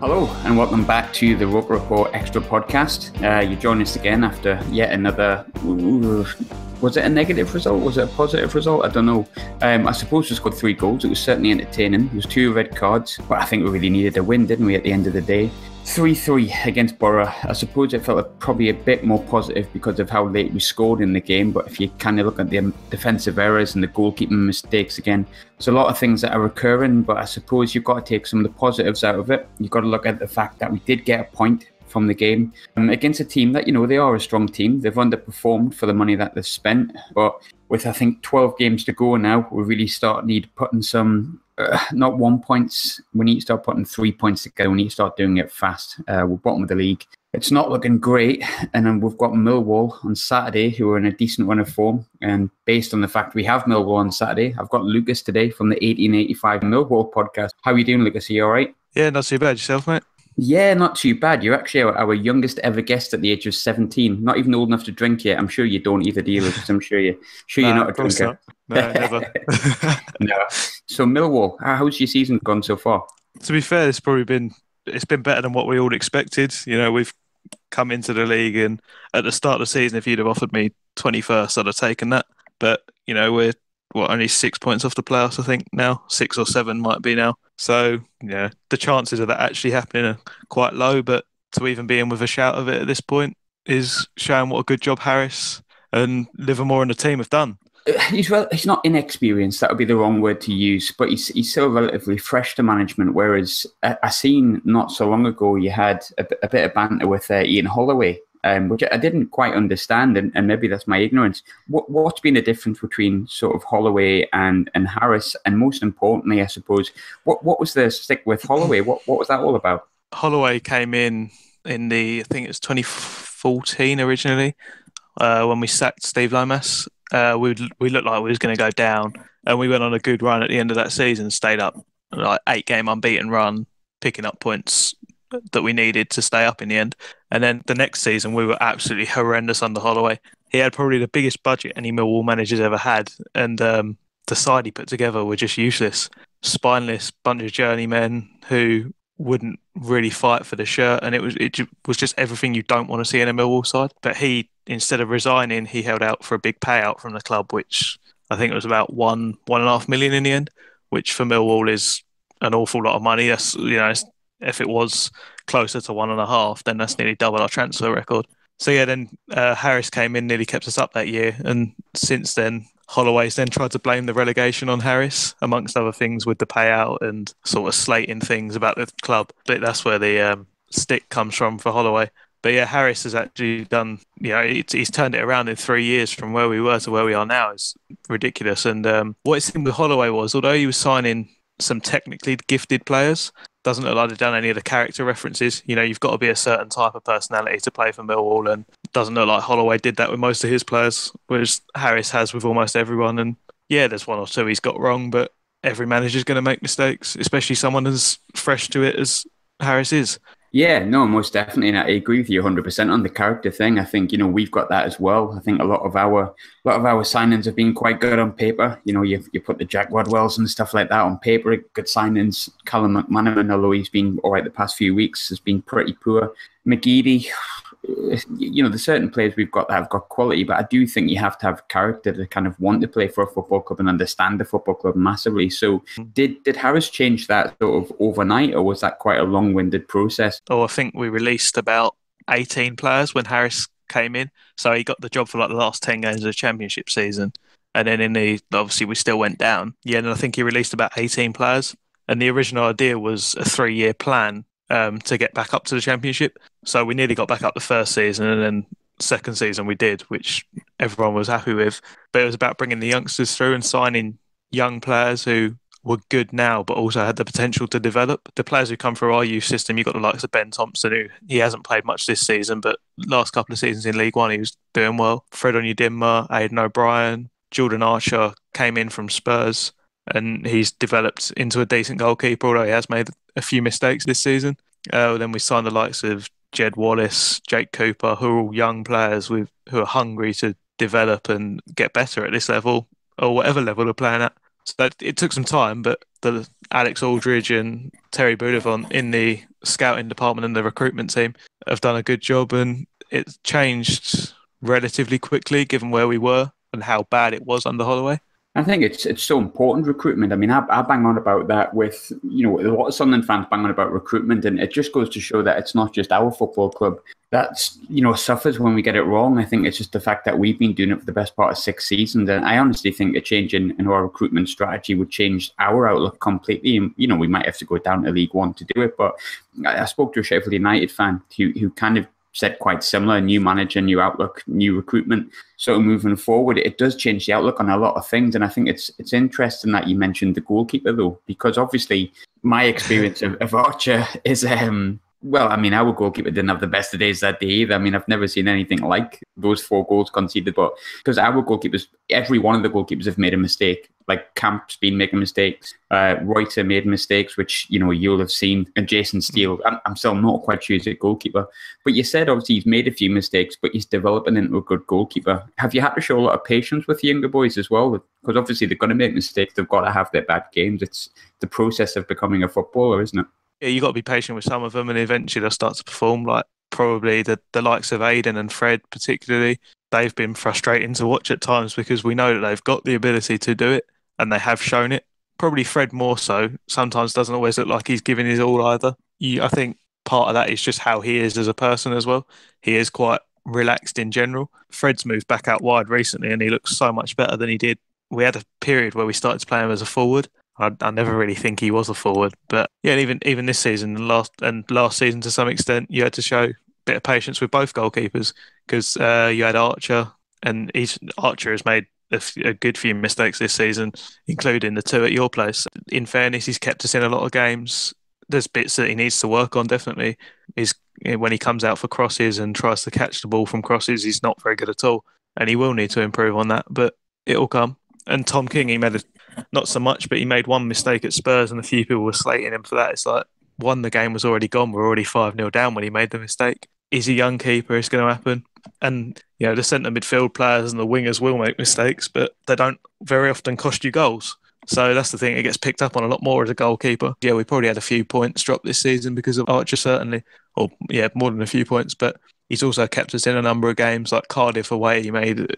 Hello and welcome back to the Roker Rapport Xtra podcast. You join us again after yet another, was it a negative result? Was it a positive result? I don't know. I suppose we scored 3 goals. It was certainly entertaining. There was 2 red cards, but I think we really needed a win, didn't we, at the end of the day? 3-3 against Borough. I suppose it felt probably a bit more positive because of how late we scored in the game, but if you kind of look at the defensive errors and the goalkeeping mistakes again, there's a lot of things that are recurring, but I suppose you've got to take some of the positives out of it. You've got to look at the fact that we did get a point from the game against a team that, they are a strong team. They've underperformed for the money that they've spent, but with, I think, 12 games to go now, we really need putting some not 1 points. We need to start putting 3 points together. We need to start doing it fast. We're bottom of the league. It's not looking great. And then we've got Millwall on Saturday, who are in a decent run of form. And based on the fact we have Millwall on Saturday, I've got Lucas today from the 1885 Millwall Podcast. How are you doing, Lucas? Are you all right? Yeah, not too bad. Yourself, mate? Yeah, not too bad. You're actually our youngest ever guest at the age of 17. Not even old enough to drink yet. I'm sure you don't either, do you, Lucas? I'm sure you're not a drinker. No, never. No. So Millwall, how's your season gone so far? To be fair, it's been better than what we all expected. We've come into the league, and at the start of the season, if you'd have offered me 21st, I'd have taken that. But we're only 6 points off the playoffs, I think now. 6 or 7 might be now. So the chances of that actually happening are quite low. But to even be in with a shout of it at this point is showing what a good job Harris and Livermore and the team have done. He's not inexperienced, that would be the wrong word to use, but he's still relatively fresh to management, whereas I seen not so long ago you had a bit of banter with Ian Holloway, which I didn't quite understand, and maybe that's my ignorance. What's been the difference between sort of Holloway and Harris, and most importantly, I suppose, what was the stick with Holloway? What was that all about? Holloway came in I think it was 2014 originally, when we sacked Steve Lomas. We looked like we was going to go down, and we went on a good run at the end of that season, stayed up, like 8-game unbeaten run, picking up points that we needed to stay up in the end. And then the next season, we were absolutely horrendous under Holloway. He had probably the biggest budget any Millwall manager's ever had, and the side he put together were just useless. Spineless bunch of journeymen who wouldn't really fight for the shirt, and it was just everything you don't want to see in a Millwall side. But he, instead of resigning, he held out for a big payout from the club, which I think it was about 1.5 million in the end, which for Millwall is an awful lot of money. That's if it was closer to 1.5, then that's nearly double our transfer record. So then Harris came in, nearly kept us up that year, and since then Holloway's then tried to blame the relegation on Harris, amongst other things, with the payout and sort of slating things about the club. But that's where the stick comes from for Holloway. But yeah, Harris has actually done, he's turned it around in 3 years from where we were to where we are now. It's ridiculous. And what it seemed with Holloway was, although he was signing some technically gifted players, doesn't look like they've done any of the character references. You've got to be a certain type of personality to play for Millwall, and doesn't look like Holloway did that with most of his players, whereas Harris has with almost everyone. And yeah, there's 1 or 2 he's got wrong, but every manager's going to make mistakes, especially someone as fresh to it as Harris is. Yeah, no, most definitely, and I agree with you 100% on the character thing. I think we've got that as well. I think a lot of our signings have been quite good on paper. You put the Jack Rodwells and stuff like that on paper, good signings. Callum McManaman, although he's been all right the past few weeks, has been pretty poor. McGeady, there's certain players we've got that have got quality, but I do think you have to have character to kind of want to play for a football club and understand the football club massively. So did Harris change that sort of overnight, or was that quite a long-winded process? I think we released about 18 players when Harris came in. So he got the job for like the last 10 games of the championship season. And then obviously we still went down. Yeah, and I think he released about 18 players. And the original idea was a 3-year plan to get back up to the championship. So we nearly got back up the first season, and then second season we did, which everyone was happy with. But it was about bringing the youngsters through and signing young players who were good now, but also had the potential to develop. The players who come through our youth system, you've got the likes of Ben Thompson, who he hasn't played much this season, but last couple of seasons in League One, he was doing well. Fred Onyedinma, Aidan O'Brien, Jordan Archer came in from Spurs, and he's developed into a decent goalkeeper, although he has made a few mistakes this season. Then we signed the likes of Jed Wallace, Jake Cooper, who are all young players who are hungry to develop and get better at this level, or whatever level they're playing at. So it took some time, but the Alex Aldridge and Terry Boudevant in the scouting department and the recruitment team have done a good job, and it's changed relatively quickly given where we were and how bad it was under Holloway. I think it's so important, recruitment. I mean, I bang on about that with, a lot of Sunderland fans bang on about recruitment, and it just goes to show that it's not just our football club that's, suffers when we get it wrong. I think it's just the fact that we've been doing it for the best part of 6 seasons, and I honestly think a change in our recruitment strategy would change our outlook completely. And, we might have to go down to League One to do it, but I spoke to a Sheffield United fan who kind of said quite similar: new manager, new outlook, new recruitment. So moving forward, it does change the outlook on a lot of things. And I think it's interesting that you mentioned the goalkeeper, though, because obviously my experience of Archer is, our goalkeeper didn't have the best of days that day either. I mean, I've never seen anything like those 4 goals conceded, but because our goalkeepers, every one of the goalkeepers have made a mistake. Like Camp's been making mistakes, Reuter made mistakes, which you'll have seen, and Jason Steele. I'm still not quite sure he's a goalkeeper, but you said obviously he's made a few mistakes, but he's developing into a good goalkeeper. Have you had to show a lot of patience with the younger boys as well? Because obviously they're going to make mistakes. They've got to have their bad games. It's the process of becoming a footballer, isn't it? Yeah, you got to be patient with some of them, and eventually they'll start to perform. Like probably the likes of Aiden and Fred, particularly, they've been frustrating to watch at times because we know that they've got the ability to do it, and they have shown it. Probably Fred more so. Sometimes doesn't always look like he's giving his all either. I think part of that is just how he is as a person as well. He is quite relaxed in general. Fred's moved back out wide recently, and he looks so much better than he did. We had a period where we started to play him as a forward. I never really think he was a forward, but yeah, even this season and last season to some extent, you had to show a bit of patience with both goalkeepers because you had Archer, and Archer has made a good few mistakes this season, including the 2 at your place. In fairness, he's kept us in a lot of games. There's bits that he needs to work on, definitely. When he comes out for crosses and tries to catch the ball from crosses, he's not very good at all, and he will need to improve on that, but it'll come. And Tom King, he made not so much, but he made one mistake at Spurs, and a few people were slating him for that. It's like, one, the game was already gone. We're already 5-0 down when he made the mistake. He's a young keeper. It's going to happen. And, the centre midfield players and the wingers will make mistakes, but they don't very often cost you goals. So that's the thing. It gets picked up on a lot more as a goalkeeper. Yeah, we probably had a few points dropped this season because of Archer, certainly. Or, yeah, more than a few points. But he's also kept us in a number of games, like Cardiff away. He made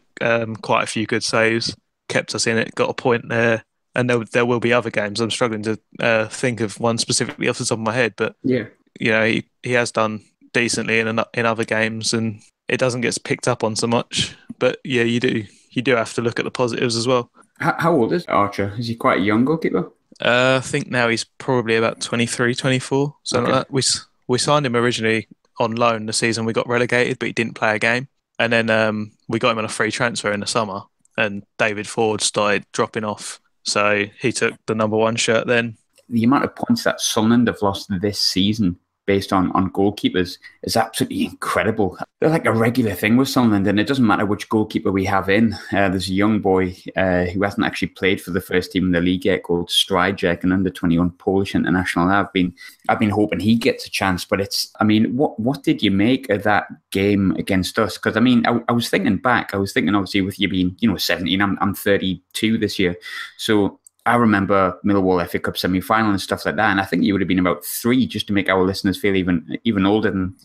quite a few good saves, kept us in it, got a point there. And there will be other games. I'm struggling to think of one specifically off the top of my head, but yeah, he has done decently in other games, and it doesn't get picked up on so much. But yeah, you do have to look at the positives as well. How old is Archer? Is he quite a young goalkeeper? I think now he's probably about 23, 24, something like that. We signed him originally on loan the season we got relegated, but he didn't play a game, and then we got him on a free transfer in the summer, and David Ford started dropping off. So he took the number 1 shirt then. The amount of points that Sunderland have lost this season based on goalkeepers is absolutely incredible. They're like a regular thing with Sunderland, and it doesn't matter which goalkeeper we have in. There's a young boy who hasn't actually played for the first team in the league yet, called Stryjek, an under-21 Polish international. I've been hoping he gets a chance, but what did you make of that game against us? Because I was thinking back. I was thinking obviously with you being 17, I'm 32 this year, so I remember Millwall FA Cup semi-final and stuff like that, and I think you would have been about 3, just to make our listeners feel even older than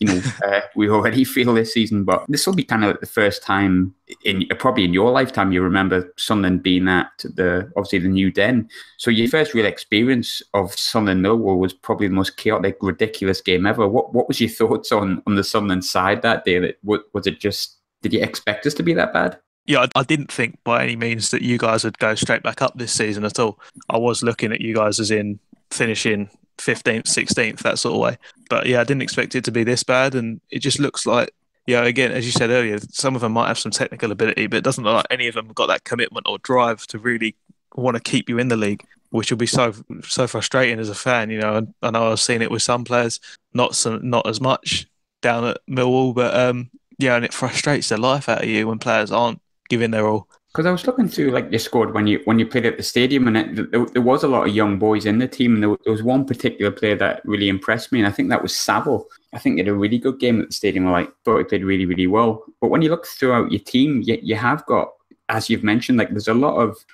we already feel this season. But this will be kind of like the first time probably in your lifetime you remember Sunderland being at the new Den. So your first real experience of Sunderland Millwall was probably the most chaotic, ridiculous game ever. What was your thoughts on the Sunderland side that day? Was it just, did you expect us to be that bad? Yeah, I didn't think by any means that you guys would go straight back up this season at all. I was looking at you guys as in finishing 15th, 16th, that sort of way. But yeah, I didn't expect it to be this bad. And it just looks like, again, as you said earlier, some of them might have some technical ability, but it doesn't look like any of them have got that commitment or drive to really want to keep you in the league, which will be so frustrating as a fan. I know I've seen it with some players, not as much down at Millwall, but and it frustrates the life out of you when players aren't giving their all. Because I was looking through your squad when you played at the stadium, and there was a lot of young boys in the team, and there was one particular player that really impressed me, and I think that was Saville. I think he had a really good game at the stadium. I thought he played really, really well. But when you look throughout your team, you have got as you've mentioned, like there's a lot of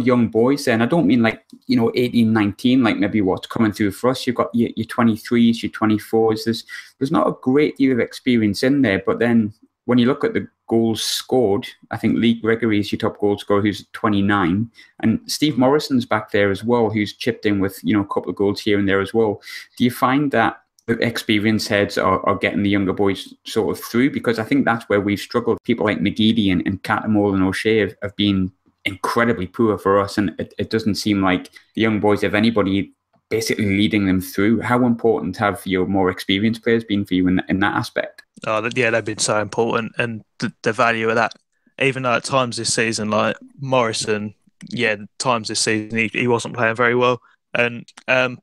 young boys there, and I don't mean like 18, 19, like maybe what's coming through for us. You've got your 23s, your 24s. There's not a great deal of experience in there, but then when you look at the goals scored, I think Lee Gregory is your top goal scorer, who's 29, and Steve Morrison's back there as well, who's chipped in with a couple of goals here and there as well. Do you find that the experienced heads are getting the younger boys sort of through? Because I think that's where we've struggled. People like McGeady and Cattermole and O'Shea have been incredibly poor for us, and it doesn't seem like the young boys have anybody basically leading them through. How important have your more experienced players been for you in that aspect? Oh, yeah, they've been so important, and the value of that. Even though at times this season, like Morrison, times this season he wasn't playing very well, and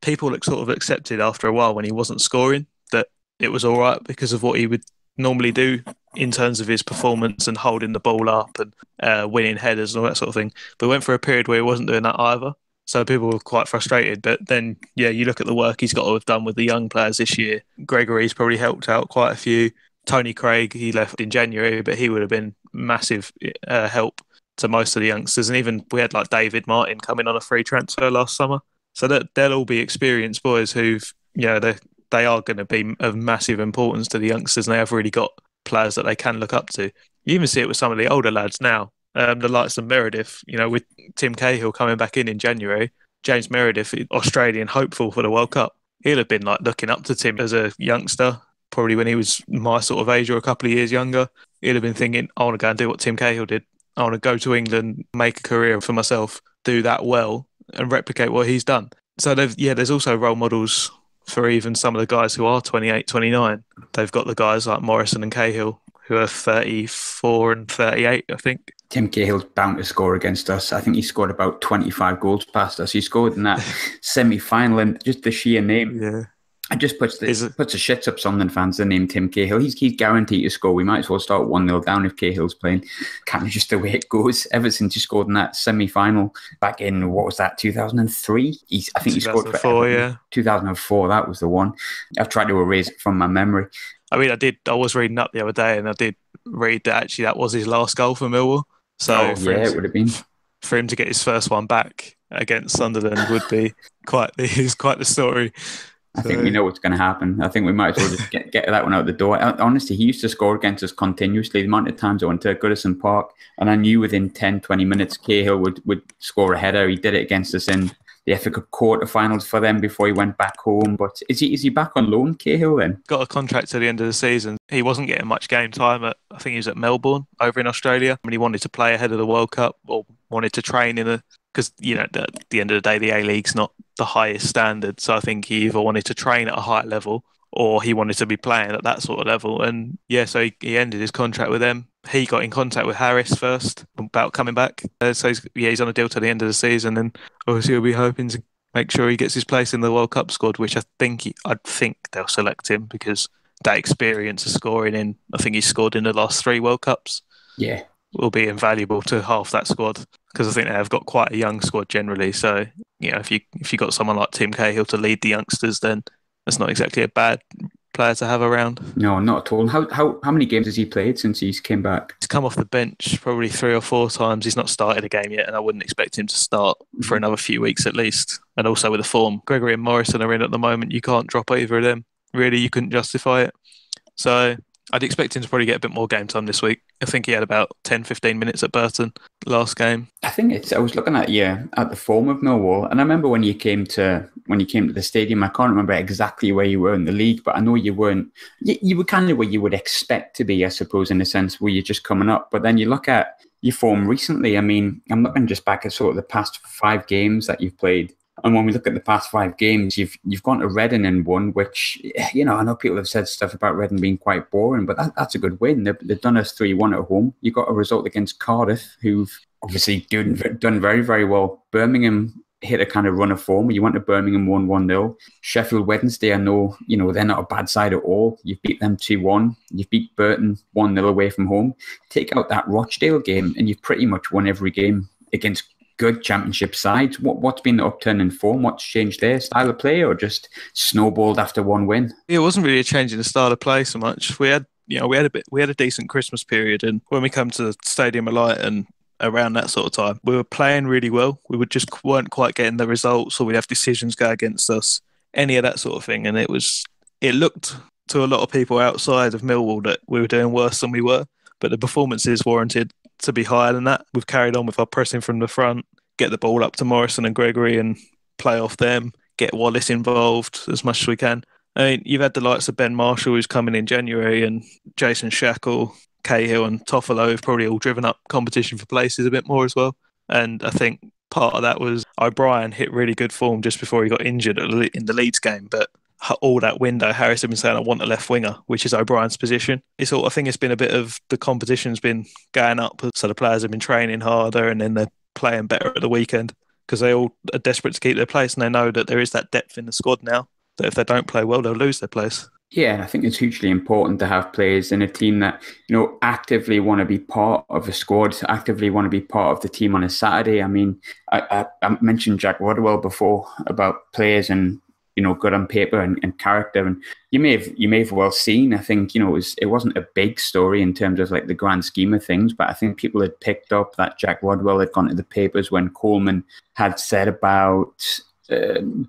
people sort of accepted after a while when he wasn't scoring that it was all right because of what he would normally do in terms of his performance and holding the ball up and winning headers and all that sort of thing. But went for a period where he wasn't doing that either. So people were quite frustrated. But then, you look at the work he's got to have done with the young players this year. Gregory's probably helped out quite a few. Tony Craig, he left in January, but he would have been massive help to most of the youngsters. And even we had like David Martin coming on a free transfer last summer. So that they'll all be experienced boys who've, they are going to be of massive importance to the youngsters, and they have really got players that they can look up to. You even see it with some of the older lads now. The likes of Meredith, with Tim Cahill coming back in January, James Meredith, Australian hopeful for the World Cup. He'll have been like looking up to Tim as a youngster, probably when he was my sort of age or a couple of years younger. He'll have been thinking, I want to go and do what Tim Cahill did. I want to go to England, make a career for myself, do that well and replicate what he's done. So there's also role models for even some of the guys who are 28, 29. They've got the guys like Morrison and Cahill who are 34 and 38, I think. Tim Cahill's bound to score against us. I think he scored about 25 goals past us. He scored in that semi-final, and just the sheer name. Yeah. It just puts the shits up Sunderland fans, the name Tim Cahill. He's guaranteed to score. We might as well start 1-0 down if Cahill's playing. Kind of just the way it goes. Ever since he scored in that semi-final back in, what was that, 2003? I think he scored for Everton. Yeah. 2004, that was the one. I've tried to erase it from my memory. I mean, I was reading up the other day, and I did read that actually that was his last goal for Millwall. So it would have been. For him to get his first one back against Sunderland would be quite the story. I think we know what's going to happen. I think we might as well just get that one out the door. Honestly, he used to score against us continuously. The amount of times I went to Goodison Park, and I knew within 10, 20 minutes Cahill would score a header. He did it against us in the FA Cup quarterfinals for them before he went back home. But is he back on loan, Cahill, then? Got a contract to the end of the season. He wasn't getting much game time I think he was at Melbourne over in Australia. I mean, he wanted to play ahead of the World Cup or wanted to train because, at the end of the day, the A-League's not the highest standard. So I think he either wanted to train at a high level or he wanted to be playing at that sort of level. And so he ended his contract with them. He got in contact with Harris first about coming back. So he's on a deal to the end of the season, and obviously he'll be hoping to make sure he gets his place in the World Cup squad, which I think they'll select him because that experience of scoring I think he's scored in the last 3 World Cups. Yeah. Will be invaluable to half that squad, because I think they have got quite a young squad generally. So, if you got someone like Tim Cahill to lead the youngsters, then that's not exactly a bad player to have around. No, not at all. How many games has he played since he's came back? He's come off the bench probably 3 or 4 times. He's not started a game yet, and I wouldn't expect him to start for another few weeks at least. And also with the form Gregory and Morrison are in at the moment, you can't drop either of them. Really, you couldn't justify it. So I'd expect him to probably get a bit more game time this week. I think he had about 10, 15 minutes at Burton last game. I was looking at the form of Millwall, and I remember when you came to the stadium, I can't remember exactly where you were in the league, but I know you were kind of where you would expect to be, I suppose, in a sense, where you're just coming up. But then you look at your form recently. I mean, I'm looking just back at sort of the past 5 games that you've played. And when we look at the past 5 games, you've gone to Reading and won, which, I know people have said stuff about Reading being quite boring, but that's a good win. They've done us 3-1 at home. You got a result against Cardiff, who've obviously done very, very well. Birmingham hit a kind of run of form. You went to Birmingham, won 1-0. Sheffield Wednesday, I know, they're not a bad side at all. You've beat them 2-1. You've beat Burton 1-0 away from home. Take out that Rochdale game, and you've pretty much won every game against good championship sides. What's been the upturn in form? What's changed there? Style of play, or just snowballed after one win? It wasn't really a change in the style of play so much. We had a decent Christmas period, and when we come to the Stadium of Light and around that sort of time. We were playing really well. We weren't quite getting the results, or we'd have decisions go against us, any of that sort of thing. And it looked to a lot of people outside of Millwall that we were doing worse than we were, but the performances warranted to be higher than that. We've carried on with our pressing from the front, get the ball up to Morrison and Gregory and play off them, get Wallace involved as much as we can. I mean, you've had the likes of Ben Marshall, who's coming in January, and Jason Shackle, Cahill and Toffolo have probably all driven up competition for places a bit more as well. And I think part of that was O'Brien hit really good form just before he got injured in the Leeds game. But all that window, Harris had been saying, I want a left winger, which is O'Brien's position. I think it's been a bit of the competition's been going up. So the players have been training harder and then they're playing better at the weekend because they all are desperate to keep their place and they know that there is that depth in the squad now that if they don't play well, they'll lose their place. Yeah, and I think it's hugely important to have players in a team that, actively want to be part of a squad, actively want to be part of the team on a Saturday. I mean, I mentioned Jack Rodwell before about players and, good on paper and character. And you may have well seen, I think, it wasn't a big story in terms of like the grand scheme of things, but I think people had picked up that Jack Rodwell had gone to the papers when Coleman had said about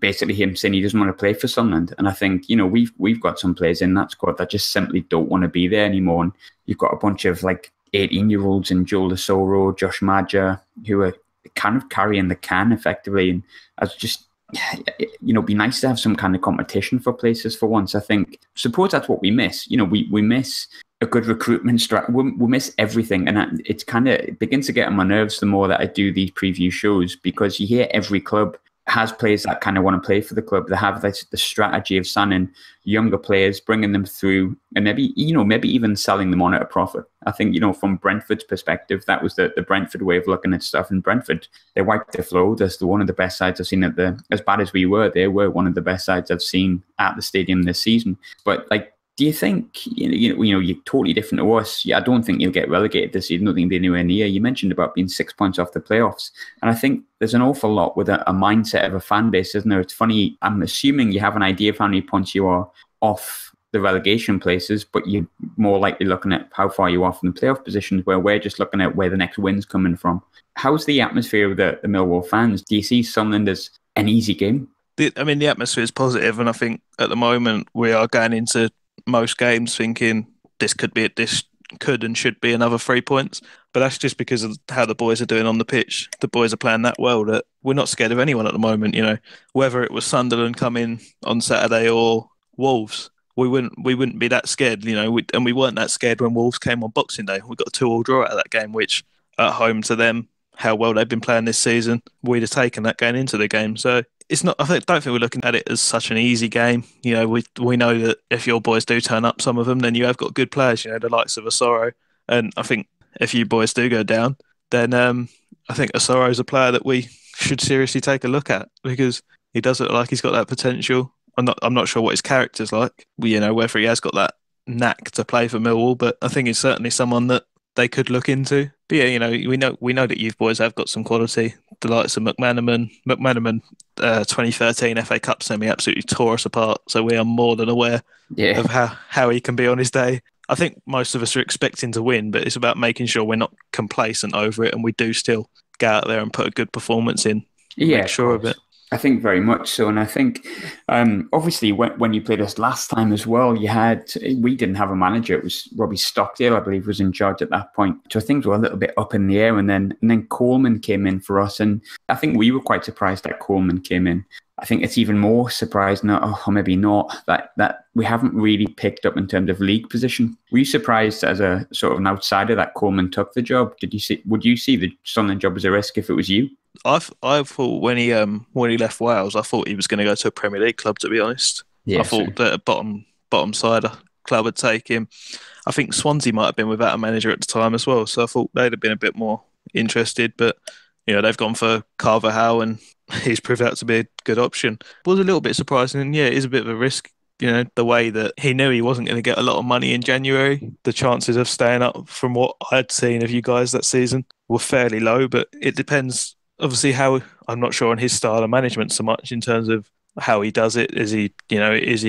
basically him saying he doesn't want to play for Sunderland. And I think, we've got some players in that squad that just simply don't want to be there anymore. And you've got a bunch of like 18-year-olds in Joel Asoro, Josh Madger, who are kind of carrying the can effectively. And as just, be nice to have some kind of competition for places for once. I suppose that's what we miss. We miss a good recruitment strategy. We miss everything. And it begins to get on my nerves the more that I do these preview shows, because you hear every club has players that kind of want to play for the club. They have the strategy of signing younger players, bringing them through, and maybe even selling them on at a profit. I think, from Brentford's perspective, that was the Brentford way of looking at stuff. In Brentford, they wiped the floor. They're one of the best sides I've seen as bad as we were, they were one of the best sides I've seen at the stadium this season. But do you think, you're totally different to us? Yeah, I don't think you'll get relegated this season. I don't think you'll be anywhere near. You mentioned about being 6 points off the playoffs. And I think there's an awful lot with a mindset of a fan base, isn't there? It's funny, I'm assuming you have an idea of how many points you are off the relegation places, but you're more likely looking at how far you are from the playoff positions, where we're just looking at where the next win's coming from. How's the atmosphere of the Millwall fans? Do you see Sunderland as an easy game? The atmosphere is positive, and I think at the moment we are going into most games thinking this could and should be another 3 points, but that's just because of how the boys are doing on the pitch. The boys are playing that well that we're not scared of anyone at the moment. Whether it was Sunderland coming on Saturday or Wolves, we wouldn't be that scared. And we weren't that scared when Wolves came on Boxing Day. We got a 2-2 draw out of that game, which at home to them, how well they've been playing this season, we'd have taken that going into the game. So it's not. I don't think we're looking at it as such an easy game. We know that if your boys do turn up, some of them, then you have got good players. The likes of Asoro, and I think if you boys do go down, then I think Asoro is a player that we should seriously take a look at, because he does look like he's got that potential. I'm not sure what his character's like. Whether he has got that knack to play for Millwall, but I think he's certainly someone that they could look into. But yeah, we know that youth boys have got some quality. The likes of McManaman, 2013 FA Cup semi absolutely tore us apart. So we are more than aware of how he can be on his day. I think most of us are expecting to win, but it's about making sure we're not complacent over it and we do still get out there and put a good performance in. Make sure of it. I think very much so. And I think, obviously, when you played us last time as well, we didn't have a manager. It was Robbie Stockdale, I believe, was in charge at that point. So things were a little bit up in the air. And then Coleman came in for us. And I think we were quite surprised that Coleman came in. I think it's even more surprising, or maybe not, that we haven't really picked up in terms of league position. Were you surprised as a sort of an outsider that Coleman took the job? Would you see the Sunderland job as a risk if it was you? I thought when he left Wales, I thought he was going to go to a Premier League club, to be honest. Yeah, I thought that a bottom side club would take him. I think Swansea might have been without a manager at the time as well, so I thought they'd have been a bit more interested. But they've gone for Carvajal, and he's proved out to be a good option. It was a little bit surprising, and it is a bit of a risk. The way that he knew he wasn't going to get a lot of money in January, the chances of staying up from what I'd seen of you guys that season were fairly low, but it depends. Obviously, I'm not sure on his style of management so much in terms of how he does it. Is he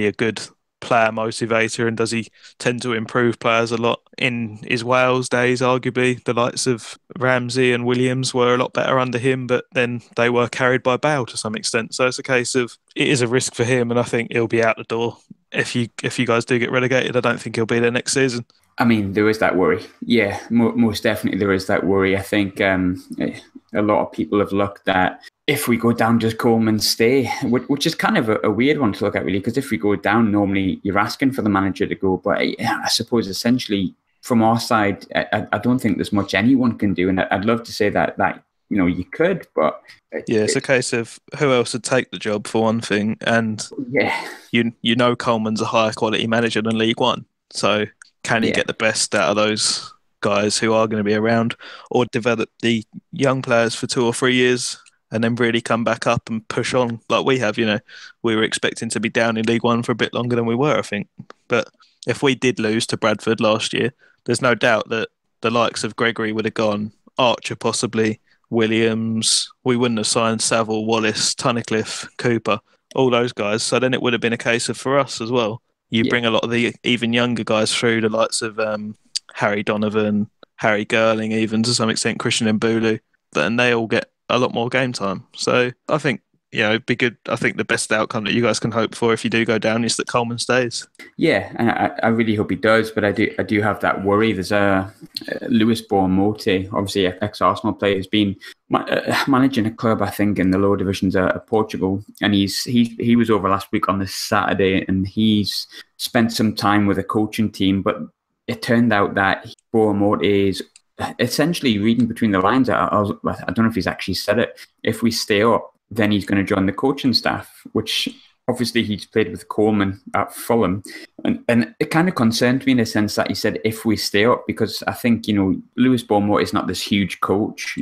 a good player motivator, and does he tend to improve players a lot? In his Wales days, arguably, the likes of Ramsey and Williams were a lot better under him, but then they were carried by Bale to some extent. So it's a case of it is a risk for him, and I think he'll be out the door. If you guys do get relegated, I don't think he'll be there next season. I mean, there is that worry. Yeah, most definitely there is that worry. I think a lot of people have looked at, if we go down, does Coleman stay? Which is kind of a weird one to look at, really, because if we go down, normally you're asking for the manager to go. But I suppose essentially from our side, I don't think there's much anyone can do. And I'd love to say that you could, but... Yeah, it's a case of who else would take the job, for one thing. And you know Coleman's a higher quality manager than League One. So can he get the best out of those guys who are going to be around, or develop the young players for 2 or 3 years and then really come back up and push on like we have? We were expecting to be down in League One for a bit longer than we were, I think. But if we did lose to Bradford last year, there's no doubt that the likes of Gregory would have gone, Archer possibly, Williams. We wouldn't have signed Saville, Wallace, Tunnicliffe, Cooper, all those guys. So then it would have been a case of, for us as well, bring a lot of the even younger guys through, the likes of Harry Donovan, Harry Girling, even to some extent Christian Mbulu, and they all get a lot more game time. So I think, it'd be good. I think the best outcome that you guys can hope for if you do go down is that Coleman stays. Yeah, and I really hope he does, but I do have that worry. There's a Lewis Bournemouth, obviously ex-Arsenal player, who's been managing a club, I think, in the lower divisions of Portugal, and he was over last week on this Saturday, and he's spent some time with a coaching team, but it turned out that Bournemouth is essentially, reading between the lines, I don't know if he's actually said it, if we stay up, then he's going to join the coaching staff, which obviously he's played with Coleman at Fulham. And it kind of concerned me in the sense that he said, if we stay up, because I think, Lewis Bournemouth is not this huge coach.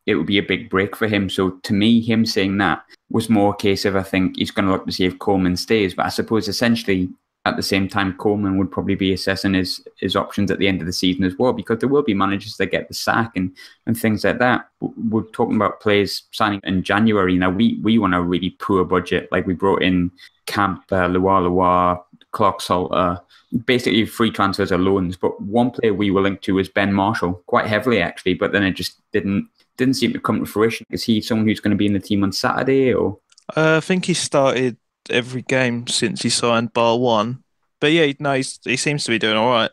It would be a big break for him. So to me, him saying that was more a case of, I think he's going to look to see if Coleman stays. But I suppose essentially, at the same time, Coleman would probably be assessing his options at the end of the season as well, because there will be managers that get the sack and things like that. We're talking about players signing in January. Now, we want a really poor budget. Like, we brought in Camp, Loire, Clark Salter, basically free transfers or loans. But one player we were linked to was Ben Marshall, quite heavily actually, but then it just didn't seem to come to fruition. Is he someone who's going to be in the team on Saturday? Or I think he started every game since he signed, bar one. But yeah, he seems to be doing all right.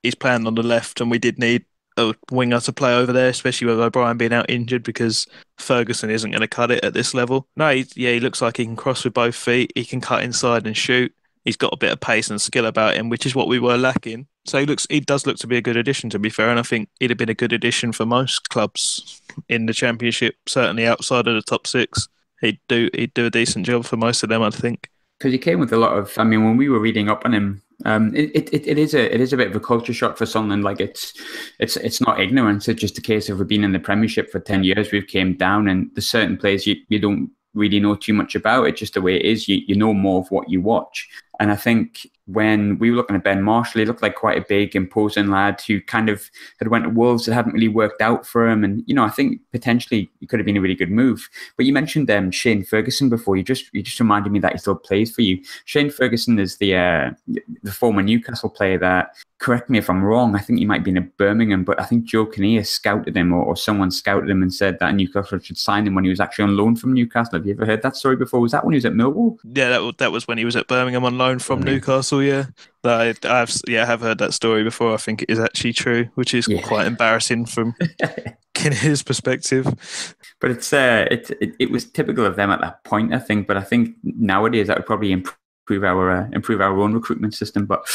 He's playing on the left, and we did need a winger to play over there, especially with O'Brien being out injured, because Ferguson isn't going to cut it at this level. No, he looks like he can cross with both feet. He can cut inside and shoot. He's got a bit of pace and skill about him, which is what we were lacking. So he does look to be a good addition, to be fair, and I think he'd have been a good addition for most clubs in the Championship, certainly outside of the top six. He'd do a decent job for most of them, I think. Because he came with a lot of, when we were reading up on him, it is a bit of a culture shock for Sunderland. Like, it's not ignorance. It's just a case of we've been in the Premiership for 10 years. We've came down, and there's certain players you don't really know too much about. It's just the way it is. You know more of what you watch. And I think when we were looking at Ben Marshall, he looked like quite a big, imposing lad who kind of had went to Wolves. It hadn't really worked out for him. And, I think potentially it could have been a really good move. But you mentioned Shane Ferguson before. You just reminded me that he still plays for you. Shane Ferguson is the former Newcastle player that, correct me if I'm wrong, I think he might be in Birmingham, but I think Joe Kinnear scouted him, or someone scouted him and said that Newcastle should sign him when he was actually on loan from Newcastle. Have you ever heard that story before? Was that when he was at Millwall? Yeah, that was when he was at Birmingham on loan from Newcastle, yeah. I have heard that story before. I think it is actually true, which is quite embarrassing from Kinnear's perspective. But it was typical of them at that point, I think. But I think nowadays that would probably improve our own recruitment system. But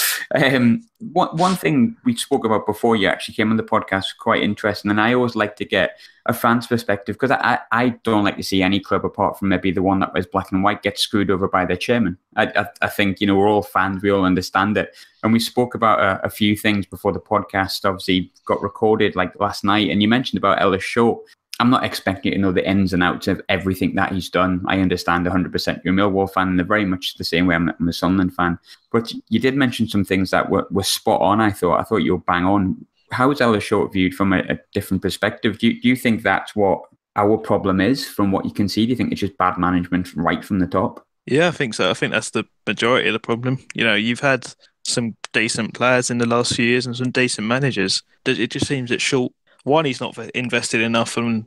one thing we spoke about before you actually came on the podcast was quite interesting, and I always like to get a fan's perspective, because I don't like to see any club, apart from maybe the one that was black and white, get screwed over by their chairman. I think we're all fans, we all understand it, and we spoke about a few things before the podcast obviously got recorded, like last night, and you mentioned about Ellis Short. I'm not expecting you to know the ins and outs of everything that he's done. I understand 100%. You're a Millwall fan, and they're very much the same way I'm a Sunderland fan. But you did mention some things that were spot on, I thought. You were bang on. How is Ellis Short viewed from a different perspective? Do you think that's what our problem is from what you can see? Do you think it's just bad management right from the top? Yeah, I think so. I think that's the majority of the problem. You've had some decent players in the last few years and some decent managers. It just seems that Short, one, he's not invested enough, and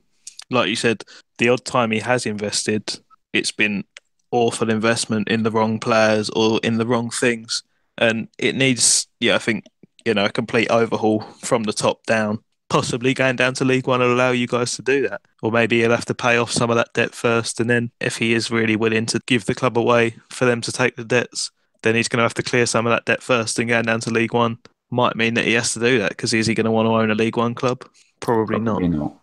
like you said, the odd time he has invested, it's been awful investment in the wrong players or in the wrong things, and it needs, I think, a complete overhaul from the top down. Possibly going down to League One will allow you guys to do that. Or maybe he'll have to pay off some of that debt first. And then if he is really willing to give the club away for them to take the debts, then he's going to have to clear some of that debt first. And going down to League One might mean that he has to do that, because is he going to want to own a League One club? Probably not. Probably not.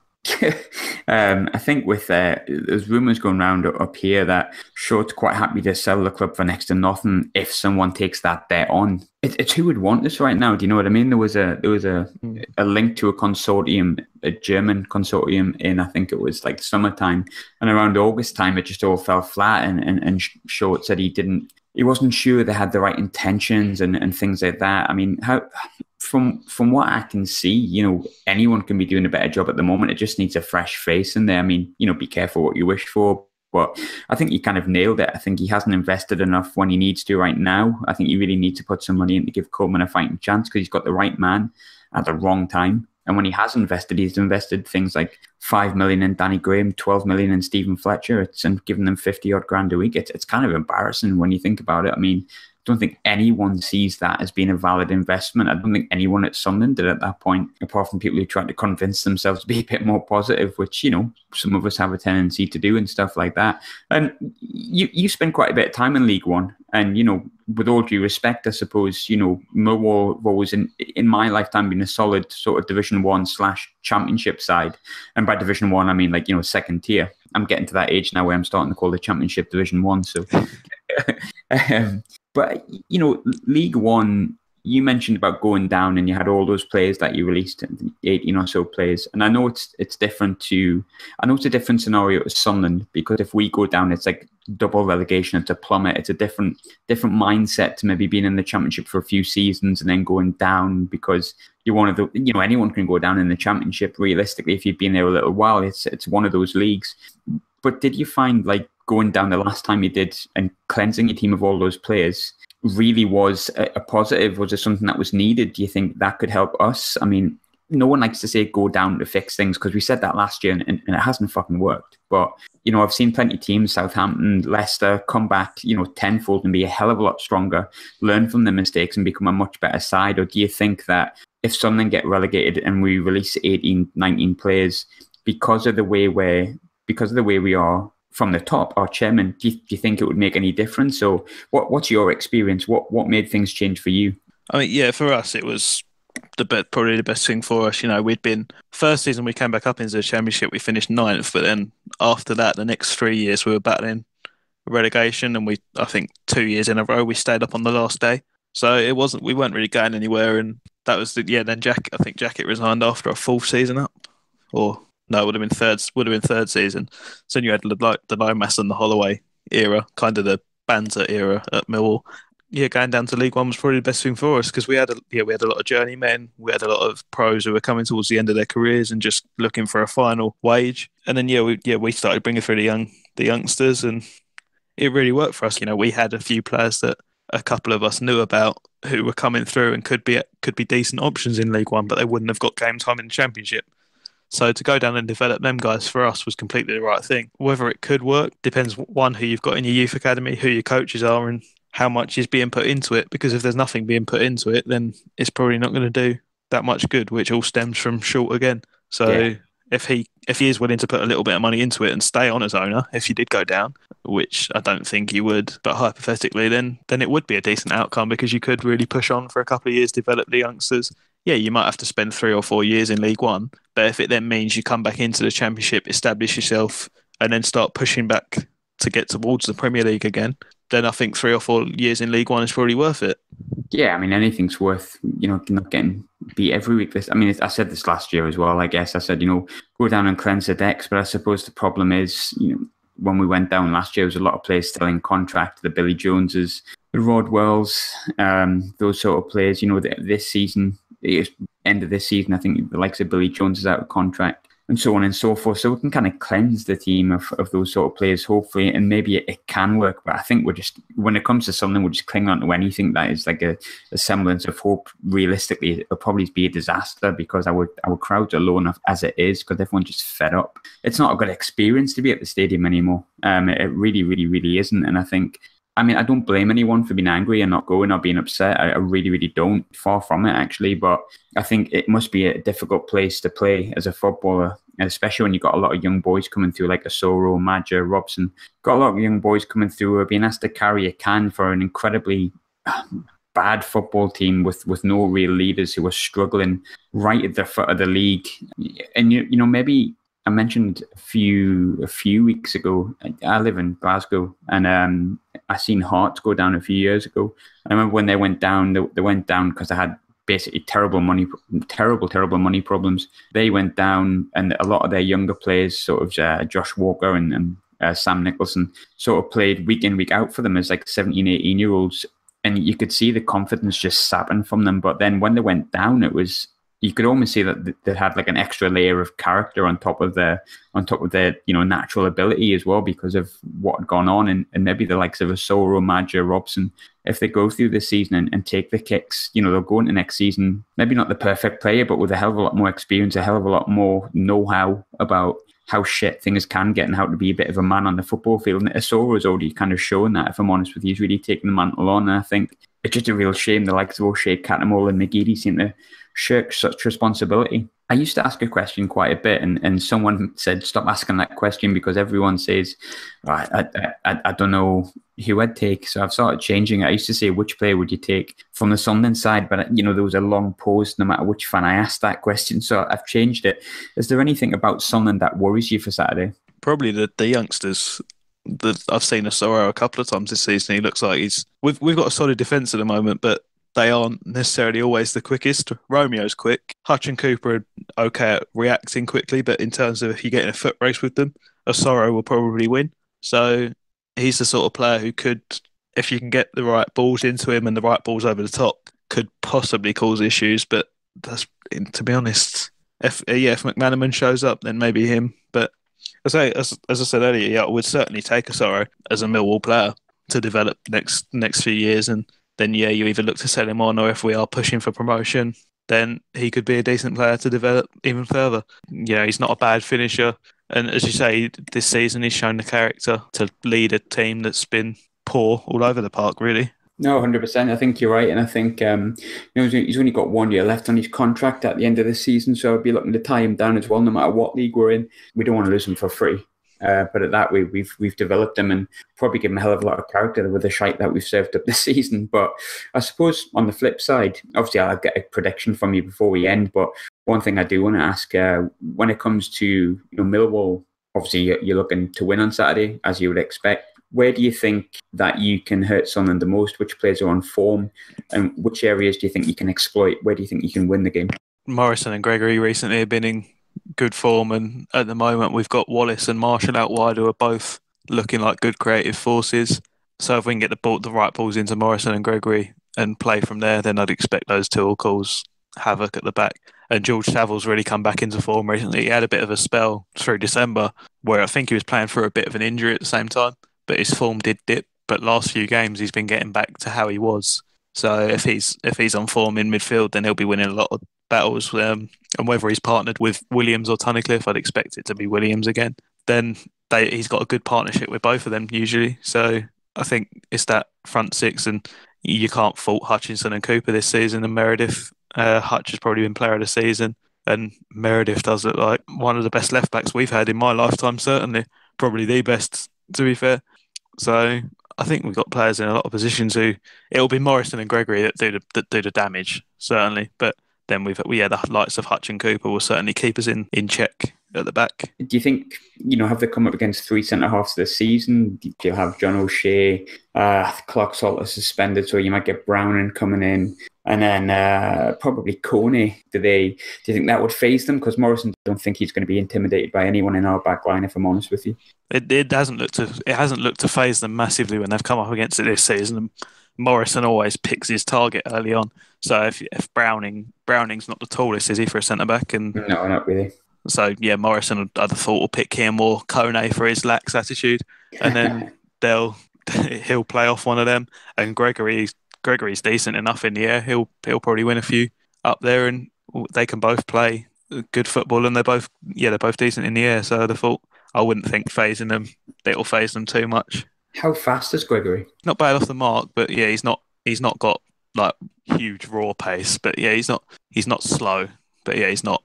I think with there's rumours going around up here that Short's quite happy to sell the club for next to nothing if someone takes that debt on. It's who would want this right now? Do you know what I mean? There was a link to a consortium, a German consortium in, I think it was like summertime, and around August time it just all fell flat. And Short said he wasn't sure they had the right intentions and things like that. I mean, how? From what I can see, anyone can be doing a better job at the moment. It just needs a fresh face in there. I mean, be careful what you wish for. But I think he kind of nailed it. I think he hasn't invested enough when he needs to right now. I think you really need to put some money in to give Coleman a fighting chance, because he's got the right man at the wrong time. And when he has invested, he's invested things like 5 million in Danny Graham, 12 million in Stephen Fletcher, and giving them 50 odd grand a week. It's kind of embarrassing when you think about it. I mean, don't think anyone sees that as being a valid investment. I don't think anyone at Sunderland did at that point, apart from people who tried to convince themselves to be a bit more positive, which, some of us have a tendency to do and stuff like that. And you spend quite a bit of time in League One. And, with all due respect, I suppose, Millwall have always, in my lifetime, been a solid sort of Division 1 / Championship side. And by Division 1, I mean, second tier. I'm getting to that age now where I'm starting to call the Championship Division 1. So... But, League One, you mentioned about going down and you had all those players that you released, 18 or so players. And I know it's different I know it's a different scenario to Sunderland, because if we go down, it's like double relegation, it's a plummet. It's a different mindset to maybe being in the Championship for a few seasons and then going down, because you're one of the, anyone can go down in the Championship realistically if you've been there a little while. It's one of those leagues. But did you find going down the last time you did and cleansing your team of all those players really was a positive? Was it something that was needed? Do you think that could help us? I mean, no one likes to say go down to fix things, because we said that last year and it hasn't fucking worked. But, I've seen plenty of teams, Southampton, Leicester, come back, tenfold and be a hell of a lot stronger, learn from their mistakes and become a much better side. Or do you think that if Sunderland get relegated and we release 18, 19 players because of the way we are from the top, our chairman, do you think it would make any difference? So what's your experience? What made things change for you? I mean, yeah, for us, it was probably the best thing for us. We'd been, first season we came back up into the Championship, we finished 9th, but then after that, the next 3 years we were battling relegation, and I think 2 years in a row we stayed up on the last day. So we weren't really going anywhere, and that was then I think Jacket resigned after a 4th season up, or no, it would have been third season. So then you had the Lomas and the Holloway era, kind of the banter era at Millwall. Yeah, going down to League One was probably the best thing for us, because we had a lot of journeymen, we had a lot of pros who were coming towards the end of their careers and just looking for a final wage. And then we started bringing through the youngsters, and it really worked for us. We had a few players that a couple of us knew about who were coming through and could be decent options in League One, but they wouldn't have got game time in the Championship. So to go down and develop them guys for us was completely the right thing. Whether it could work depends, one, who you've got in your youth academy, who your coaches are, and how much is being put into it. Because if there's nothing being put into it, then it's probably not going to do that much good, which all stems from Short again. So if he is willing to put a little bit of money into it and stay on as owner, if you did go down, which I don't think he would, but hypothetically, then it would be a decent outcome, because you could really push on for a couple of years, develop the youngsters. Yeah, you might have to spend 3 or 4 years in League One, but if it then means you come back into the Championship, establish yourself, and then start pushing back to get towards the Premier League again, then I think 3 or 4 years in League One is probably worth it. Yeah, I mean, anything's worth, not getting beat every week. I said this last year as well, I guess. I said, go down and cleanse the decks, but I suppose the problem is, when we went down last year, there was a lot of players still in contract, the Billy Joneses, the Rodwells, those sort of players. This season, end of this season, I think the likes of Billy Jones is out of contract. and so on and so forth. So we can kind of cleanse the team of those sort of players, hopefully, and maybe it can work. But I think when it comes to something, we're just clinging on to anything that is like a semblance of hope. Realistically, it'll probably be a disaster because our crowds are low enough as it is, because everyone's just fed up. It's not a good experience to be at the stadium anymore. It really, really, really isn't. And I don't blame anyone for being angry and not going or being upset. I really, really don't. Far from it, actually. But I think it must be a difficult place to play as a footballer, especially when you've got a lot of young boys coming through like Asoro, Madger, Robson. Got a lot of young boys coming through who are being asked to carry a can for an incredibly bad football team with no real leaders who are struggling right at the foot of the league. And, maybe... I mentioned a few weeks ago, I live in Glasgow, and I seen Hearts go down a few years ago. I remember when they went down, they went down because they had basically terrible money problems. They went down, and a lot of their younger players, sort of Josh Walker and Sam Nicholson, sort of played week in, week out for them as like 17, 18-year-olds. And you could see the confidence just sapping from them. But then when they went down, you could almost see that they had like an extra layer of character on top of their natural ability as well, because of what had gone on. And maybe the likes of Asoro, Madger, Robson, if they go through this season and take the kicks, they'll go into next season, maybe not the perfect player, but with a hell of a lot more experience, a hell of a lot more know-how about how shit things can get and how to be a bit of a man on the football field. And Asoro has already kind of shown that, if I'm honest with you. He's really taken the mantle on. And I think it's just a real shame the likes of O'Shea, Catamol and McGeady seem to shirk such responsibility. I used to ask a question quite a bit, and someone said, stop asking that question because everyone says, I don't know who I'd take. So I've started changing it. I used to say, which player would you take from the Sunderland side? But, there was a long pause no matter which fan I asked that question. So I've changed it. Is there anything about Sunderland that worries you for Saturday? Probably the youngsters. I've seen Asoro a couple of times this season. He looks like we've got a solid defence at the moment, but they aren't necessarily always the quickest. Romeo's quick. Hutch and Cooper are okay at reacting quickly, but in terms of if you get in a foot race with them, Asoro will probably win. So he's the sort of player who could, if you can get the right balls into him and the right balls over the top, could possibly cause issues. But that's, to be honest, if McManaman shows up, then maybe him. But as I said earlier, I would certainly take Asoro as a Millwall player to develop next few years, and then you either look to sell him on, or if we are pushing for promotion, then he could be a decent player to develop even further. He's not a bad finisher, and as you say, this season he's shown the character to lead a team that's been poor all over the park, really. No, 100%. I think you're right, and I think he's only got 1 year left on his contract at the end of the season, so I'd be looking to tie him down as well, no matter what league we're in. We don't want to lose him for free. But at that way, we've developed him and probably given him a hell of a lot of character with the shite that we've served up this season. But I suppose on the flip side, obviously I'll get a prediction from you before we end. But one thing I do want to ask, when it comes to Millwall, obviously you're looking to win on Saturday, as you would expect. Where do you think that you can hurt Sunderland the most? Which players are on form, and which areas do you think you can exploit? Where do you think you can win the game? Morrison and Gregory recently have been in good form, and at the moment we've got Wallace and Marshall out wide, who are both looking like good creative forces. So if we can get the right balls into Morrison and Gregory and play from there, then I'd expect those two will cause havoc at the back. And George Saville's really come back into form recently. He had a bit of a spell through December where I think he was playing through a bit of an injury at the same time, but his form did dip. But last few games he's been getting back to how he was. So if he's on form in midfield, then he'll be winning a lot of battles. And whether he's partnered with Williams or Tunnicliffe, I'd expect it to be Williams again. Then he's got a good partnership with both of them usually. So I think it's that front six, and you can't fault Hutchinson and Cooper this season. And Meredith, Hutch has probably been player of the season, and Meredith does look like one of the best left backs we've had in my lifetime. Certainly, probably the best, to be fair. So I think we've got players in a lot of positions who it'll be Morrison and Gregory that do the damage, certainly. But then the likes of Hutch and Cooper will certainly keep us in check at the back. Do you think, have they come up against three centre-halves this season? Do you have John O'Shea, Clark Salter suspended, so you might get Browning coming in, and then probably Coney. Do you think that would faze them? Because Morrison, I don't think he's going to be intimidated by anyone in our back line, if I'm honest with you. It hasn't looked to faze them massively when they've come up against it this season. Morrison always picks his target early on. So if Browning's not the tallest, is he, for a centre back? And no, not really. So yeah, Morrison, I'd have thought, will pick him or Kone for his lax attitude, and then he'll play off one of them. And Gregory's decent enough in the air. He'll probably win a few up there, and they can both play good football, and they're both decent in the air. So I wouldn't think phasing them, it'll phase them too much. How fast is Gregory? Not bad off the mark, but yeah, he's not got like huge raw pace, but yeah, he's not slow, but yeah, he's not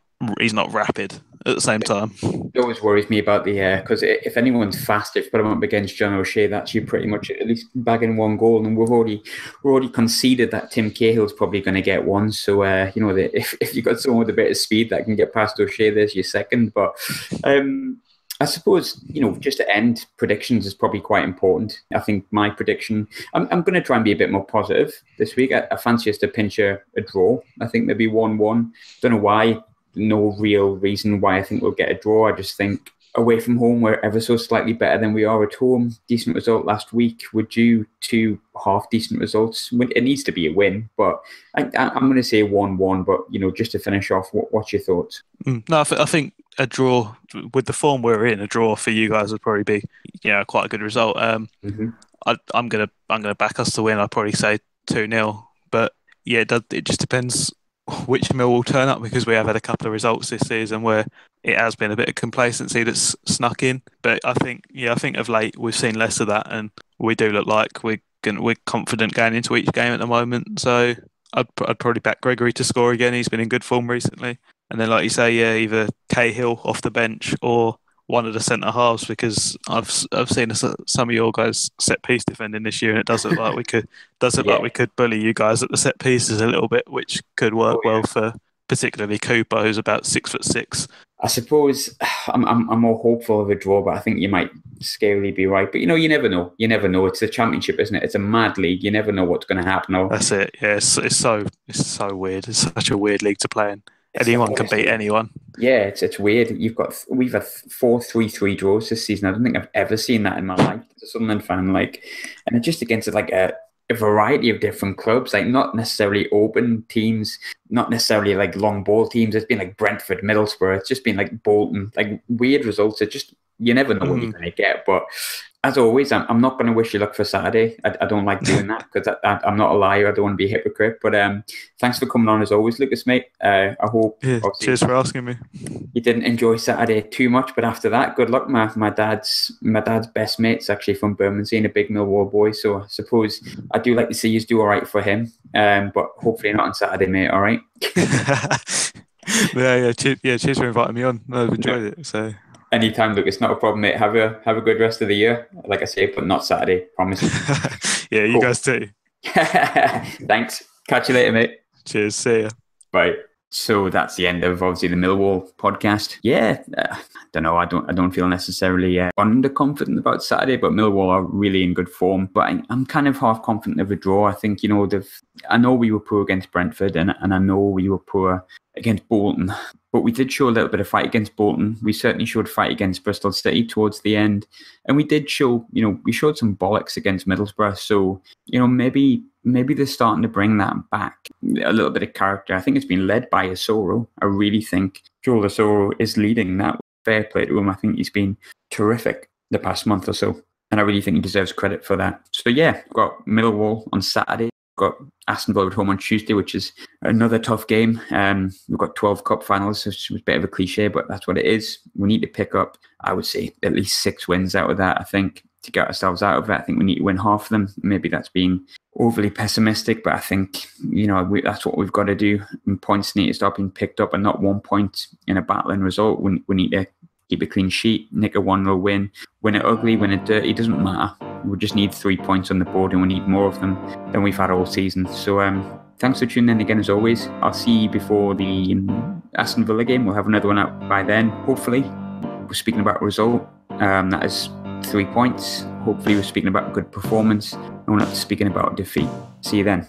rapid at the same time. It always worries me about the air, because if anyone's fast, if you put him up against John O'Shea, that's you pretty much at least bagging one goal, and we're already conceded that Tim Cahill's probably going to get one. So if you got someone with a bit of speed that can get past O'Shea, there's your second. But I suppose, just to end, predictions is probably quite important. I think my prediction, I'm going to try and be a bit more positive this week. I fancy us to pinch a draw. I think maybe 1-1. Don't know why. No real reason why I think we'll get a draw. I just think away from home, we're ever so slightly better than we are at home. Decent result last week. We're due 2 half-decent results. It needs to be a win, but I'm going to say 1-1. But, just to finish off, what's your thoughts? No, I think a draw, with the form we're in, a draw for you guys would probably be, quite a good result. I'm gonna back us to win. I'd probably say 2-0. But yeah, it just depends which Mill will turn up, because we have had a couple of results this season where it has been a bit of complacency that's snuck in. But I think of late we've seen less of that, and we do look like we're confident going into each game at the moment. So I'd probably back Gregory to score again. He's been in good form recently. And then, like you say, yeah, either Cahill off the bench or one of the centre halves, because I've seen some of your guys set piece defending this year, and it does look like we could bully you guys at the set pieces a little bit, which could work well for particularly Cooper, who's about 6'6". I suppose I'm more hopeful of a draw, but I think you might scarily be right. But you never know. You never know. It's a championship, isn't it? It's a mad league. You never know what's going to happen. That's it. Yeah, it's so weird. It's such a weird league to play in. Anyone can beat anyone. Yeah, it's weird. We've had 4 3-3 draws this season. I don't think I've ever seen that in my life as a Sunderland fan. And it's just against a variety of different clubs, not necessarily open teams, not necessarily long ball teams. It's been Brentford, Middlesbrough. It's just been Bolton, weird results. It just, you never know what you're going to get. But as always, I'm not going to wish you luck for Saturday. I don't like doing that, because I'm not a liar. I don't want to be a hypocrite. But thanks for coming on as always, Lucas, mate. I hope. Yeah, cheers for asking me. You didn't enjoy Saturday too much, but after that, good luck. My dad's best mate's actually from Bermondsey and a big Millwall boy. So I suppose I do like to see you do all right for him. But hopefully not on Saturday, mate. All right. Yeah. Cheers for inviting me on. I've enjoyed it. So. Anytime, look, it's not a problem, mate. Have a good rest of the year, like I say, but not Saturday, promise. Yeah, you guys too. Thanks. Catch you later, mate. Cheers. See ya. Bye. So that's the end of obviously the Millwall podcast. Yeah, I don't know. I don't feel necessarily underconfident about Saturday, but Millwall are really in good form. But I'm kind of half confident of a draw. I think I know we were poor against Brentford, and I know we were poor against Bolton, but we did show a little bit of fight against Bolton. We certainly showed fight against Bristol City towards the end, and we did show, we showed some bollocks against Middlesbrough. So, maybe they're starting to bring that back, a little bit of character. I think it's been led by Asoro. I really think Joel Asoro is leading that. Fair play to him. I think he's been terrific the past month or so, and I really think he deserves credit for that. So yeah, we've got Millwall on Saturday. Got Aston Villa at home on Tuesday, which is another tough game. We've got 12 cup finals, which was a bit of a cliche, but that's what it is. We need to pick up, I would say, at least 6 wins out of that, I think, to get ourselves out of it. I think we need to win half of them. Maybe that's being overly pessimistic, but I think, that's what we've got to do. And points need to start being picked up, and not 1 point in a battling result. We need to keep a clean sheet, nick a 1-0 win it ugly, win it dirty, it doesn't matter. We just need 3 points on the board, and we need more of them than we've had all season. So thanks for tuning in again as always. I'll see you before the Aston Villa game. We'll have another one out by then, hopefully. We're speaking about a result. That is 3 points. Hopefully we're speaking about a good performance, and we're not speaking about defeat. See you then.